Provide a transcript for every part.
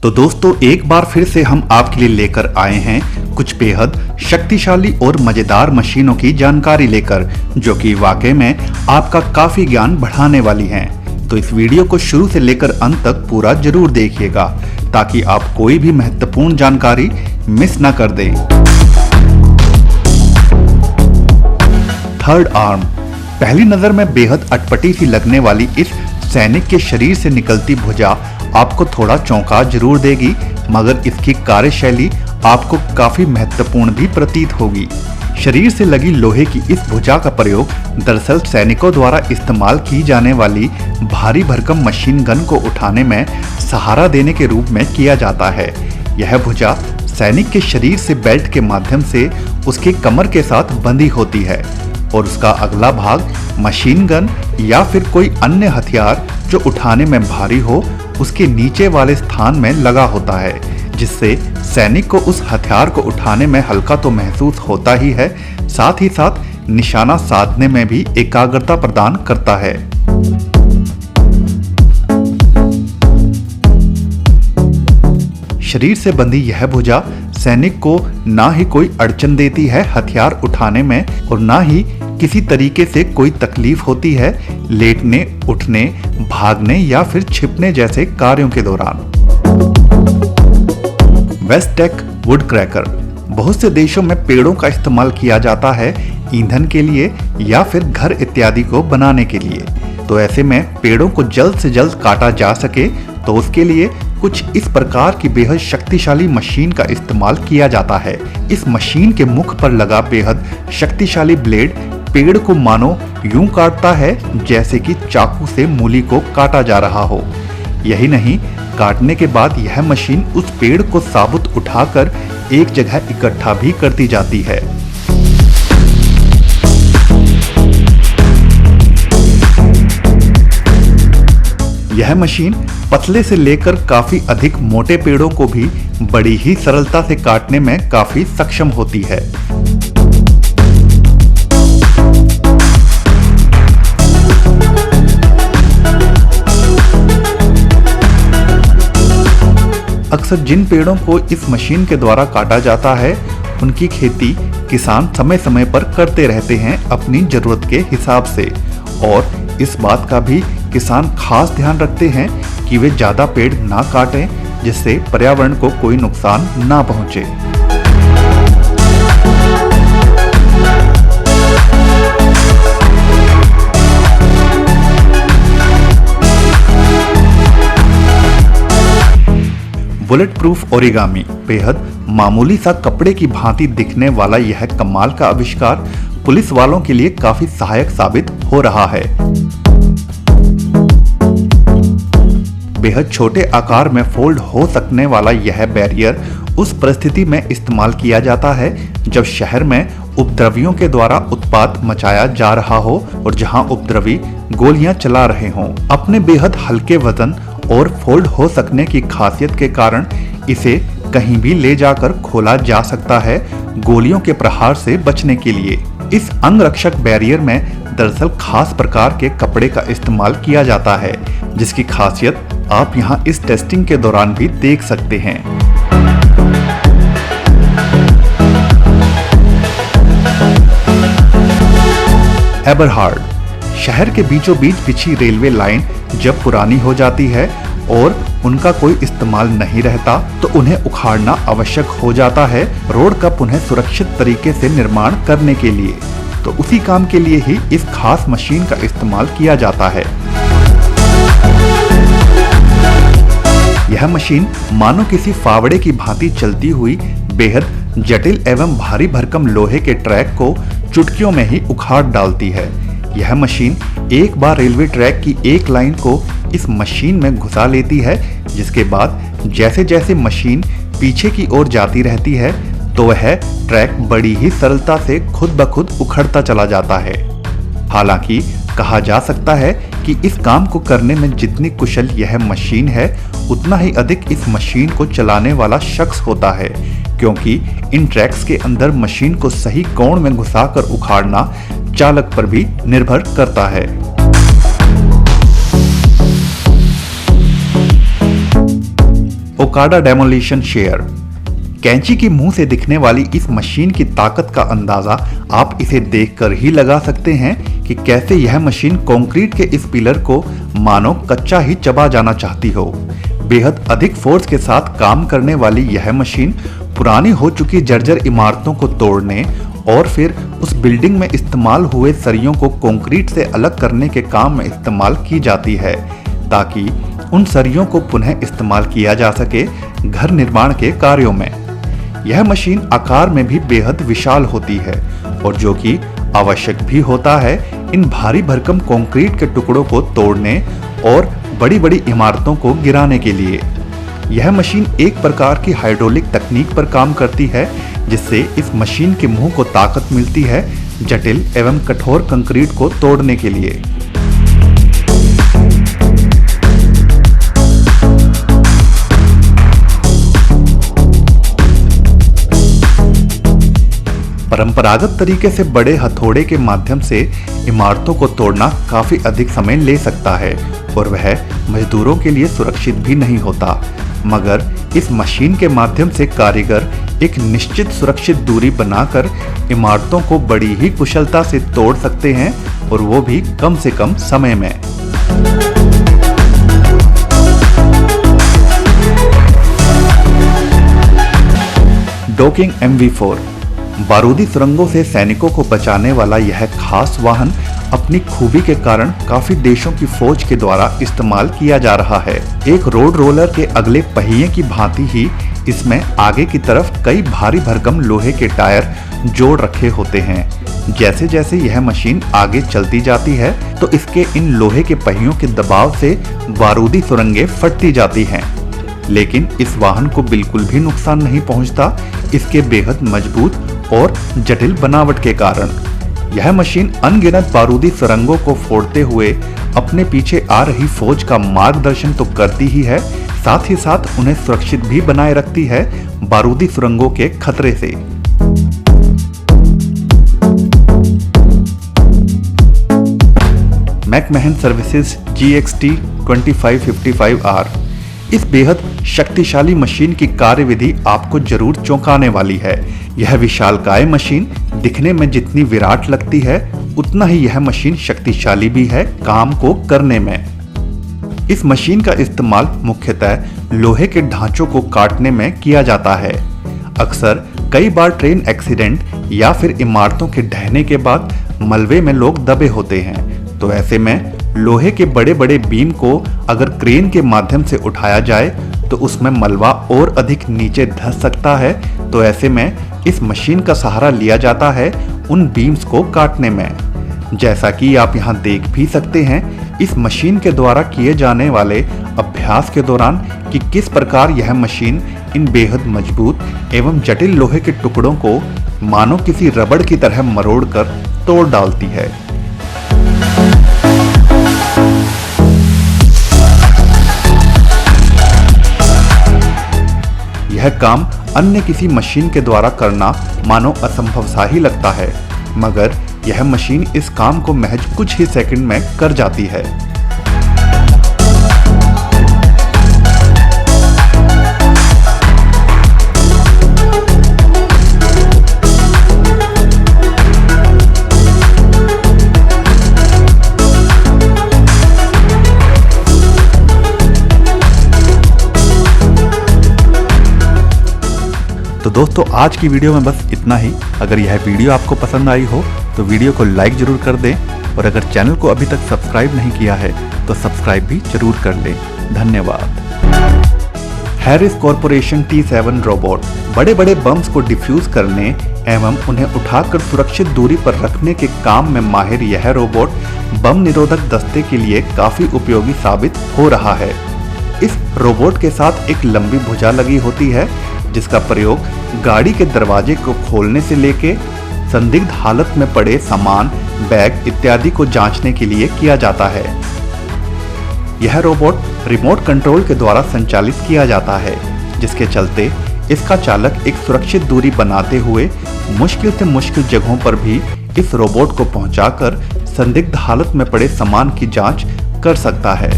तो दोस्तों एक बार फिर से हम आपके लिए लेकर आए हैं कुछ बेहद शक्तिशाली और मजेदार मशीनों की जानकारी लेकर, जो कि वाकई में आपका काफी ज्ञान बढ़ाने वाली हैं। तो इस वीडियो को शुरू से लेकर अंत तक पूरा जरूर देखिएगा ताकि आप कोई भी महत्वपूर्ण जानकारी मिस ना कर दें। Third arm. पहली नजर में बेहद अटपटी सी लगने वाली इस सैनिक के शरीर से निकलती भुजा आपको थोड़ा चौंका जरूर देगी, मगर इसकी कार्यशैली आपको काफी महत्वपूर्ण भी प्रतीत होगी। शरीर से लगी लोहे की इस भुजा का प्रयोग दरअसल सैनिकों द्वारा इस्तेमाल की जाने वाली भारी भरकम मशीन गन को उठाने में सहारा देने के रूप में किया जाता है। यह भुजा सैनिक के शरीर से बेल्ट के माध्यम से उसकी कमर के साथ बंधी होती है और उसका अगला भाग मशीन गन या फिर कोई अन्य हथियार जो उठाने में भारी हो उसके नीचे वाले स्थान में लगा होता है, जिससे सैनिक को उस हथियार को उठाने में हल्का तो महसूस होता ही है, साथ ही साथ निशाना साधने में भी एकाग्रता प्रदान करता है। शरीर से बंधी यह भुजा सैनिक को ना ही कोई अड़चन देती है हथियार उठाने में और ना ही किसी तरीके से कोई तकलीफ होती है लेटने, उठने, भागने या फिर छिपने जैसे कार्यों के दौरान। वेस्टेक वुड क्रैकर। बहुत से देशों में पेड़ों का इस्तेमाल किया जाता है ईंधन के लिए या फिर घर इत्यादि को बनाने के लिए। तो ऐसे में पेड़ों को जल्द से जल्द काटा जा सके तो उसके लिए कुछ इस प्रकार की बेहद शक्तिशाली मशीन का इस्तेमाल किया जाता है। इस मशीन के मुख पर लगा बेहद शक्तिशाली ब्लेड पेड़ को मानो यूं काटता है जैसे कि चाकू से मूली को काटा जा रहा हो। यही नहीं, काटने के बाद यह मशीन उस पेड़ को साबुत उठाकर एक जगह इकट्ठा भी करती जाती है। यह मशीन पतले से लेकर काफी अधिक मोटे पेड़ों को भी बड़ी ही सरलता से काटने में काफी सक्षम होती है। अक्सर जिन पेड़ों को इस मशीन के द्वारा काटा जाता है उनकी खेती किसान समय समय पर करते रहते हैं अपनी जरूरत के हिसाब से, और इस बात का भी किसान खास ध्यान रखते हैं कि वे ज्यादा पेड़ ना काटें जिससे पर्यावरण को कोई नुकसान ना पहुंचे। Bullet proof origami. बेहद मामूली सा कपड़े की भांति दिखने वाला यह कमाल का आविष्कार पुलिस वालों के लिए काफी सहायक साबित हो रहा है। बेहद छोटे आकार में फोल्ड हो सकने वाला यह बैरियर उस परिस्थिति में इस्तेमाल किया जाता है जब शहर में उपद्रवियों के द्वारा उत्पात मचाया जा रहा हो और जहां उपद्रवी गोलियां चला रहे हों। अपने बेहद हल्के वजन और फोल्ड हो सकने की खासियत के कारण इसे कहीं भी ले जाकर खोला जा सकता है गोलियों के प्रहार से बचने के लिए। इस अंगरक्षक बैरियर में दरअसल खास प्रकार के कपड़े का इस्तेमाल किया जाता है, जिसकी खासियत आप यहाँ इस टेस्टिंग के दौरान भी देख सकते हैं। एबरहार्ड। शहर के बीचों बीच बिछी रेलवे लाइन जब पुरानी हो जाती है और उनका कोई इस्तेमाल नहीं रहता तो उन्हें उखाड़ना आवश्यक हो जाता है रोड का पुनः सुरक्षित तरीके से निर्माण करने के लिए। तो उसी काम के लिए ही इस खास मशीन का इस्तेमाल किया जाता है। यह मशीन मानो किसी फावड़े की भांति चलती हुई बेहद जटिल एवं भारी भरकम लोहे के ट्रैक को चुटकियों में ही उखाड़ डालती है। यह मशीन एक बार रेलवे ट्रैक की एक लाइन को इस मशीन में घुसा लेती है, जिसके बाद जैसे जैसे मशीन पीछे की ओर जाती रहती है तो वह ट्रैक बड़ी ही सरलता से खुद ब खुद उखड़ता चला जाता है। हालांकि कहा जा सकता है कि इस काम को करने में जितनी कुशल यह मशीन है उतना ही अधिक इस मशीन को चलाने वाला शख्स होता है, क्योंकि इन ट्रैक्स के अंदर मशीन को सही कोण में घुसाकर उखाड़ना चालक पर भी निर्भर करता है। Okada demolition share. कैंची की मुंह से दिखने वाली इस मशीन की ताकत का अंदाजा आप इसे देखकर ही लगा सकते हैं कि कैसे यह मशीन कंक्रीट के इस पिलर को मानो कच्चा ही चबा जाना चाहती हो। बेहद अधिक फोर्स के साथ काम करने वाली यह मशीन पुरानी हो चुकी जर्जर इमारतों को तोड़ने और फिर उस बिल्डिंग में इस्तेमाल हुए सरियों को कंक्रीट से अलग करने के काम में इस्तेमाल की जाती है, ताकि उन सरियों को पुनः इस्तेमाल किया जा सके घर निर्माण के कार्यों में। यह मशीन आकार में भी बेहद विशाल होती है और जो कि आवश्यक भी होता है इन भारी भरकम कंक्रीट के टुकड़ों को तोड़ने और बड़ी बड़ी इमारतों को गिराने के लिए। यह मशीन एक प्रकार की हाइड्रोलिक तकनीक पर काम करती है, जिससे इस मशीन के मुंह को ताकत मिलती है जटिल एवं कठोर कंक्रीट को तोड़ने के लिए। परंपरागत तरीके से बड़े हथौड़े के माध्यम से इमारतों को तोड़ना काफी अधिक समय ले सकता है और वह मजदूरों के लिए सुरक्षित भी नहीं होता, मगर इस मशीन के माध्यम से कारीगर एक निश्चित सुरक्षित दूरी बनाकर इमारतों को बड़ी ही कुशलता से तोड़ सकते हैं और वो भी कम से कम समय में। डोकिंग MV4 बारूदी सुरंगों से सैनिकों को बचाने वाला यह खास वाहन अपनी खूबी के कारण काफी देशों की फौज के द्वारा इस्तेमाल किया जा रहा है। एक रोड रोलर के अगले पहिए की भांति ही इसमें आगे की तरफ कई भारी भरकम लोहे के टायर जोड़ रखे होते हैं। जैसे जैसे यह मशीन आगे चलती जाती है तो इसके इन लोहे के पहियों के दबाव से बारूदी सुरंगें फटती जाती हैं, लेकिन इस वाहन को बिल्कुल भी नुकसान नहीं पहुंचता इसके बेहद मजबूत और जटिल बनावट के कारण। यह मशीन अनगिनत बारूदी सुरंगों को फोड़ते हुए अपने पीछे आ रही फौज का मार्गदर्शन तो करती ही है, साथ ही साथ उन्हें सुरक्षित भी बनाए रखती है बारूदी सुरंगों के खतरे से। मैकमहन सर्विसेज GXT 2555R। इस बेहद शक्तिशाली मशीन की कार्यविधि आपको जरूर चौंकाने वाली है। यह विशालकाय मशीन दिखने में जितनी विराट लगती है उतना ही यह मशीन शक्तिशाली भी है काम को करने में। इस मशीन का इस्तेमाल मुख्यतः लोहे के ढांचों को काटने में किया जाता है। अक्सर कई बार ट्रेन एक्सीडेंट या फिर इमारतों के ढहने के बाद मलबे में लोग दबे होते हैं, तो ऐसे में लोहे के बड़े बड़े बीम को अगर क्रेन के माध्यम से उठाया जाए तो उसमें मलबा और अधिक नीचे धंस सकता है। तो ऐसे में इस मशीन का सहारा लिया जाता है उन बीम्स को काटने में। जैसा कि आप यहां देख भी सकते हैं इस मशीन के द्वारा किए जाने वाले अभ्यास के दौरान कि किस प्रकार यह मशीन इन बेहद मजबूत एवं जटिल लोहे के टुकड़ों को मानो किसी रबड़ की तरह मरोड़कर तोड़ डालती है। यह काम अन्य किसी मशीन के द्वारा करना मानो असंभव सा ही लगता है, मगर यह मशीन इस काम को महज कुछ ही सेकंड में कर जाती है। तो दोस्तों आज की वीडियो में बस इतना ही। अगर यह वीडियो आपको पसंद आई हो तो वीडियो को लाइक जरूर कर दें और अगर चैनल को अभी तक सब्सक्राइब नहीं किया है तो सब्सक्राइब भी जरूर कर लें। धन्यवाद। हैरिस कॉरपोरेशन T7 रोबोट बड़े बड़े बम्स को डिफ्यूज करने एवं उन्हें उठाकर सुरक्षित दूरी पर रखने के काम में माहिर यह रोबोट बम निरोधक दस्ते के लिए काफी उपयोगी साबित हो रहा है। इस रोबोट के साथ एक लंबी भुजा लगी होती है जिसका प्रयोग गाड़ी के दरवाजे को खोलने से लेके संदिग्ध हालत में पड़े सामान, बैग इत्यादि को जांचने के लिए किया जाता है। यह रोबोट रिमोट कंट्रोल के द्वारा संचालित किया जाता है, जिसके चलते इसका चालक एक सुरक्षित दूरी बनाते हुए मुश्किल से मुश्किल जगहों पर भी इस रोबोट को पहुंचाकर संदिग्ध हालत में पड़े सामान की जांच कर सकता है।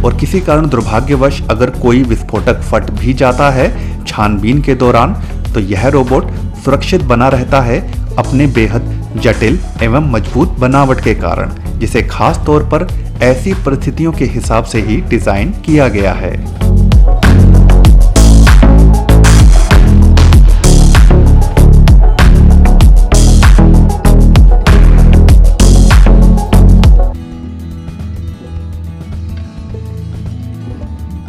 और किसी कारण दुर्भाग्यवश अगर कोई विस्फोटक फट भी जाता है छानबीन के दौरान, तो यह रोबोट सुरक्षित बना रहता है अपने बेहद जटिल एवं मजबूत बनावट के कारण, जिसे खास तौर पर ऐसी परिस्थितियों के हिसाब से ही डिजाइन किया गया है।